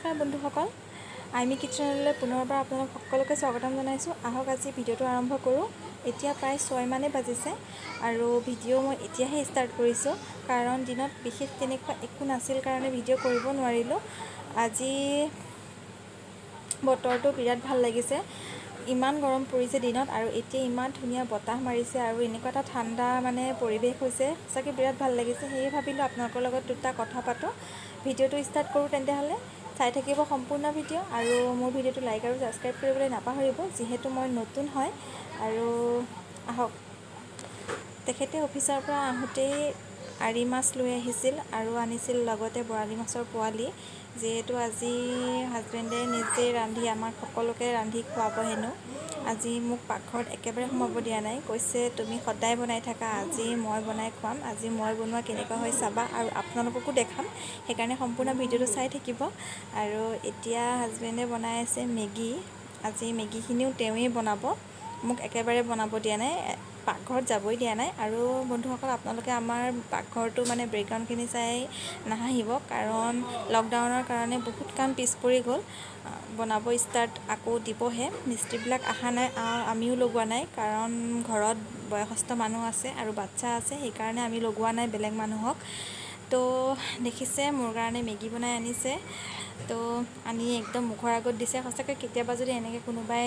নমস্কাৰ বন্ধুসকল, আইমি কিটচেনলৈ পুনৰবাৰ আপোনালোক সকলোকে স্বাগতম জনাইছোঁ। আহক আজি ভিডিঅ'টো আৰম্ভ কৰোঁ। এতিয়া প্ৰায় 6 মানে বাজিছে আৰু ভিডিঅ' মই এতিয়াহে ষ্টাৰ্ট কৰিছোঁ, কাৰণ দিনত বিশেষ তেনেকুৱা একো নাছিল কাৰণে ভিডিঅ' কৰিব নোৱাৰিলোঁ। আজি বতৰটো বিৰাট ভাল লাগিছে, ইমান গৰম পৰিছে দিনত আৰু এতিয়া ইমান ধুনীয়া বতাহ মাৰিছে আৰু এনেকুৱা এটা ঠাণ্ডা পৰিৱেশ হৈছে, সঁচাকৈ বিৰাট ভাল লাগিছে। সেয়ে ভাবিলোঁ আপোনালোকৰ লগত দুটা কথা পাতোঁ। ভিডিঅ'টো ষ্টাৰ্ট কৰোঁ তেন্তেহ'লে, চাই থাকিব সম্পূৰ্ণ ভিডিঅ' আৰু মোৰ ভিডিঅ'টো লাইক আৰু ছাবস্ক্ৰাইব কৰিবলৈ নাপাহৰিব, যিহেতু মই নতুন হয়। আৰু আহক, তেখেতে অফিচৰ পৰা আহোঁতেই আৰি মাছ লৈ আহিছিল আৰু আনিছিল লগতে বৰালি মাছৰ পোৱালি, যিহেতু আজি হাজবেণ্ডে নিজে ৰান্ধি আমাক সকলোকে ৰান্ধি খুৱাব হেনো। আজি মোক পাকঘৰত একেবাৰে সোমাব দিয়া নাই, কৈছে তুমি সদায় বনাই থাকা, আজি মই বনাই খুৱাম, আজি মই বনোৱা কেনেকুৱা হয় চাবা আৰু আপোনালোককো দেখাম, সেইকাৰণে সম্পূৰ্ণ ভিডিঅ'টো চাই থাকিব। আৰু এতিয়া হাজবেণ্ডে বনাই আছে মেগী। আজি মেগীখিনিও তেওঁৱেই বনাব, মোক একেবাৰে বনাব দিয়া নাই, পাকঘৰত যাবই দিয়া নাই। আৰু বন্ধুসকল, আপোনালোকে আমাৰ পাকঘৰটো বেকগ্ৰাউণ্ডখিনি চাই নাহাঁহিব, কাৰণ লকডাউনৰ কাৰণে বহুত কাম পিছ পৰি গ'ল। বনাব ষ্টাৰ্ট আকৌ দিবহে, মিস্ত্ৰীবিলাক অহা নাই, আমিও লগোৱা নাই, কাৰণ ঘৰত বয়সস্থ মানুহ আছে আৰু বাচ্ছা আছে, সেইকাৰণে আমি লগোৱা নাই বেলেগ মানুহক। তো দেখিছে মোৰ কাৰণে মেগী বনাই আনিছে, তো আনি একদম মুখৰ আগত দিছে। সঁচাকৈ কেতিয়াবা যদি এনেকৈ কোনোবাই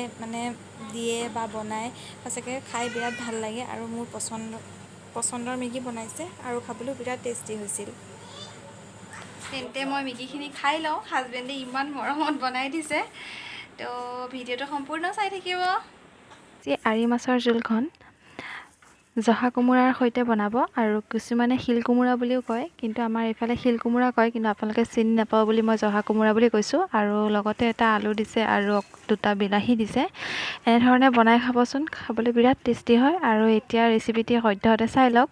দিয়ে বা বনায়, সঁচাকৈ খাই বিৰাট ভাল লাগে আৰু মোৰ পচন্দৰ মেগী বনাইছে আৰু খাবলৈও বিৰাট টেষ্টি হৈছিল। তেন্তে মই মেগীখিনি খাই লওঁ, হাজবেণ্ডে ইমান মৰমত বনাই দিছে, তো ভিডিঅ'টো সম্পূৰ্ণ চাই থাকিব। আৰি মাছৰ জোলখন জহা কোমোৰাৰ সৈতে বনাব, আৰু কিছুমানে শিল কোমোৰা বুলিও কয়, কিন্তু আমাৰ এইফালে শিল কোমোৰা কয়, কিন্তু আপোনালোকে চিনি নাপাব বুলি মই জহা কোমোৰা বুলি কৈছোঁ। আৰু লগতে এটা আলু দিছে আৰু দুটা বিলাহী দিছে। এনেধৰণে বনাই খাবচোন, খাবলৈ বিৰাট টেষ্টি হয়। আৰু এতিয়া ৰেচিপিটি সদ্যহতে চাই লওক,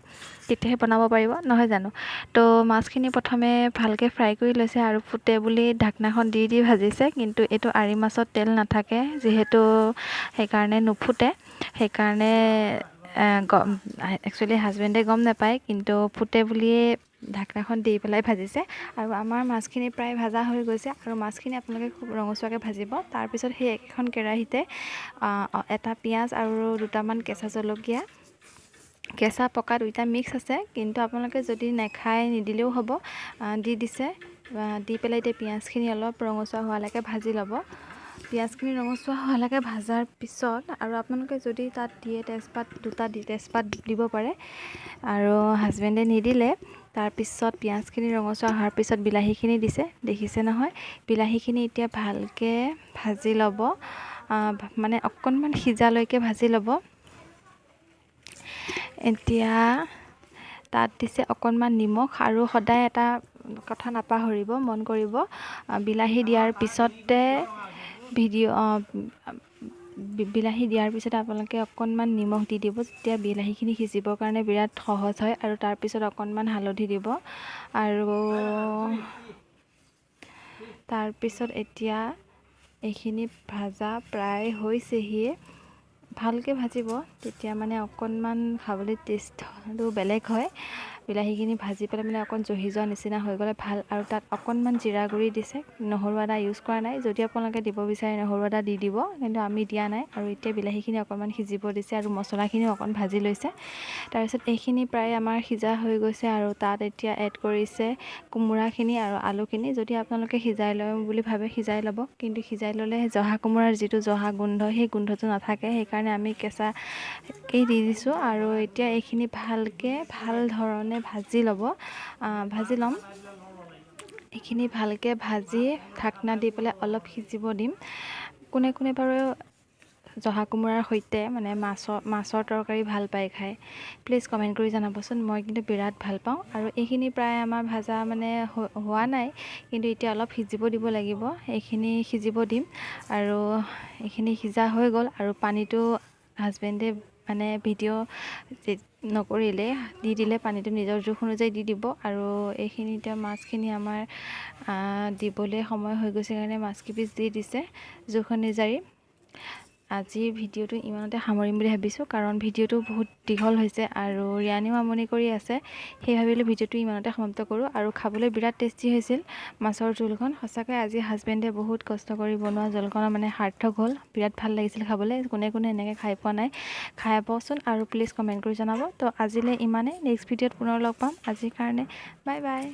তেতিয়াহে বনাব পাৰিব, নহয় জানো। তো মাছখিনি প্ৰথমে ভালকৈ ফ্ৰাই কৰি লৈছে আৰু ফুটে বুলি ঢাকনাখন দি ভাজিছে, কিন্তু এইটো আৰি মাছত তেল নাথাকে যিহেতু, সেইকাৰণে নুফুটে। সেইকাৰণে একচুৱেলি হাজবেণ্ডে গম নাপায়, কিন্তু ফুটে বুলিয়ে ঢাকনাখন দি পেলাই ভাজিছে। আৰু আমাৰ মাছখিনি প্ৰায় ভাজা হৈ গৈছে, আৰু মাছখিনি আপোনালোকে খুব ৰঙচুৱাকৈ ভাজিব। তাৰপিছত সেই একেখন কেৰাহীতে এটা পিঁয়াজ আৰু দুটামান কেঁচা জলকীয়া, কেঁচা পকা দুইটা মিক্স আছে, কিন্তু আপোনালোকে যদি নাখায় নিদিলেও হ'ব, দি দিছে। দি পেলাই এতিয়া পিঁয়াজখিনি অলপ ৰঙচুৱা হোৱালৈকে ভাজি ল'ব। পিঁয়াজখিনি ৰঙচুৱা হোৱালৈকে ভাজাৰ পিছত, আৰু আপোনালোকে যদি তাত দিয়ে তেজপাত দিব পাৰে, আৰু হাজবেণ্ডে নিদিলে। তাৰপিছত পিঁয়াজখিনি ৰঙচুৱা হোৱাৰ পিছত বিলাহীখিনি দিছে, দেখিছে নহয়। বিলাহীখিনি এতিয়া ভালকৈ ভাজি ল'ব, অকণমান সিজালৈকে ভাজি ল'ব। এতিয়া তাত দিছে অকণমান নিমখ, আৰু সদায় এটা কথা নাপাহৰিব, মন কৰিব, বিলাহী দিয়াৰ পিছতে বিলাহী দিয়াৰ পিছত আপোনালোকে অকণমান নিমখ দি দিব, তেতিয়া বিলাহীখিনি সিজিবৰ কাৰণে বিৰাট সহজ হয়। আৰু তাৰপিছত অকণমান হালধি দিব, আৰু তাৰপিছত এতিয়া এইখিনি ভাজা প্ৰায় হৈছেহিয়ে, ভালকৈ ভাজিব, তেতিয়া অকণমান খাবলৈ টেষ্টটো বেলেগ হয়। বিলাহীখিনি ভাজি পেলাই অকণ জহি যোৱা নিচিনা হৈ গ'লে ভাল। আৰু তাত অকণমান জিৰা গুড়ি দিছে, নহৰু আদা ইউজ কৰা নাই, যদি আপোনালোকে দিব বিচাৰে নহৰু আদা দি দিব, কিন্তু আমি দিয়া নাই। আৰু এতিয়া বিলাহীখিনি অকণমান সিজিব দিছে, আৰু মছলাখিনিও অকণ ভাজি লৈছে। তাৰপিছত এইখিনি প্ৰায় আমাৰ সিজা হৈ গৈছে, আৰু তাত এতিয়া এড কৰিছে কোমোৰাখিনি আৰু আলুখিনি। যদি আপোনালোকে সিজাই লওঁ বুলি ভাবে সিজাই ল'ব, কিন্তু সিজাই ল'লে জহা কোমোৰাৰ যিটো জহা গোন্ধ, সেই গোন্ধটো নাথাকে, সেইকাৰণে আমি কেঁচাকৈ দি দিছোঁ। আৰু এতিয়া এইখিনি ভাল ধৰণে ভাজি ল'ম। এইখিনি ভালকৈ ভাজি ঢাকনা দি পেলাই অলপ সিজিব দিম। কোনে বাৰু জহা কোমোৰাৰ সৈতে মাছৰ তৰকাৰী ভাল পায় খাই, প্লিজ কমেণ্ট কৰি জনাবচোন, মই কিন্তু বিৰাট ভাল পাওঁ। আৰু এইখিনি প্ৰায় আমাৰ ভাজা হোৱা নাই, কিন্তু এতিয়া অলপ সিজিব দিব লাগিব, এইখিনি সিজিব দিম। আৰু এইখিনি সিজা হৈ গ'ল, আৰু পানীটো হাজবেণ্ডে ভিডিঅ' নকৰিলে দি দিলে, পানীটো নিজৰ জোখ অনুযায়ী দি দিব। আৰু এইখিনি এতিয়া মাছখিনি আমাৰ দিবলৈ সময় হৈ গৈছে কাৰণে মাছকেইপিচ দি দিছে জোখ অনুযায়ী। আজিৰ ভিডিঅ'টো ইমানতে সামৰিম বুলি ভাবিছোঁ, কাৰণ ভিডিঅ'টো বহুত দীঘল হৈছে আৰু ৰিয়ানেও আমনি কৰি আছে। সেই ভাবিলোঁ ভিডিঅ'টো ইমানতে সমাপ্ত কৰোঁ। আৰু খাবলৈ বিৰাট টেষ্টি হৈছিল মাছৰ জোলখন। সঁচাকৈ আজি হাজবেণ্ডে বহুত কষ্ট কৰি বনোৱা জোলখনৰ মানে সাৰ্থক হ'ল। বিৰাট ভাল লাগিছিল খাবলৈ। কোনে কোনে এনেকৈ খাই পোৱা নাই খাই পাবচোন আৰু প্লিজ কমেণ্ট কৰি জনাব। তো আজিলৈ ইমানেই, নেক্সট ভিডিঅ'ত পুনৰ লগ পাম। আজিৰ কাৰণে বাই বাই।